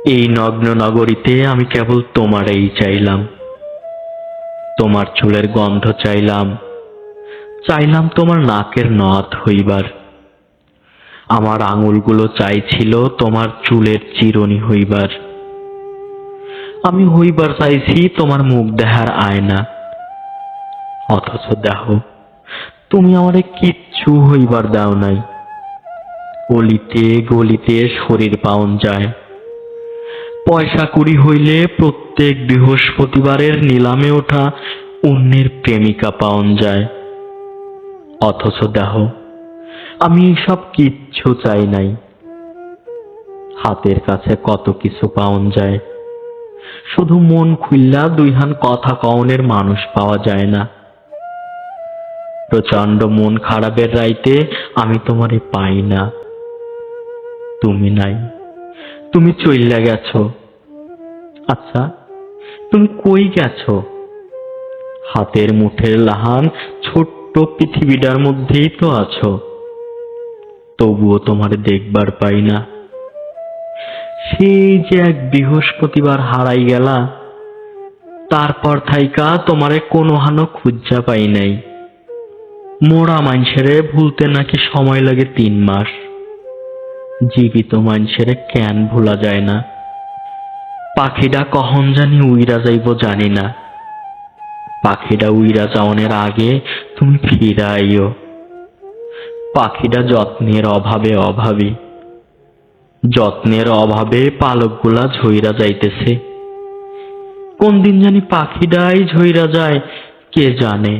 এই নগ্ন নগরীতে আমি কেবল তোমারই চাইলাম, তোমার চুলের গন্ধ চাইলাম, চাইলাম তোমার নাকের নথ হইবার। আমার আঙুলগুলো চাইছিল তোমার চুলের চিরুনি হইবার। আমি হইবার চাইছি তোমার মুখ দেখার আয়না, অথচ দেহ তুমি আমারে কিচ্ছু হইবার দাও নাই। অলিতে গলিতে শরীর পাওন যায়, পয়সা কুড়ি হইলে প্রত্যেক বৃহস্পতিবারের নিলামে ওঠা অন্যের প্রেমিকা পাওন যায়। অথচ দেহ আমি সব কিচ্ছু চাই নাই। হাতের কাছে কত কিছু পাওন যায়, শুধু মন খুললা দুইহান কথা কওনের মানুষ পাওয়া যায় না। প্রচন্ড মন খারাপের রাইতে আমি তোমারে পাই না। তুমি নাই, তুমি চইল্লা গেছো। আচ্ছা, তুমি কই গেছো? হাতের মুঠের লাহান ছোট্ট পৃথিবীটার মধ্যেই তো আছো, তবুও তোমারে দেখবার পাই না। সেই যে এক বৃহস্পতিবার হারাই গেলা, তারপর থাইকা তোমারে কোনো হানো খুঁজা পাই নাই। মোরা মাইনসেরে ভুলতে নাকি সময় লাগে 3 মাস, জীবিত মাইনসেরে কেন ভোলা যায় না? পাখিটা কখন জানি উইরা যাইব জানি না। পাখিটা উইরা যাওয়ানের আগে তুমি ফিরা আইও। পাখিটা যত্নের অভাবে অভাবী, যত্নের অভাবে পালকগুলা ঝইরা যাইতেছে। কোন দিন জানি পাখিটাই ঝইরা যায় কে জানে।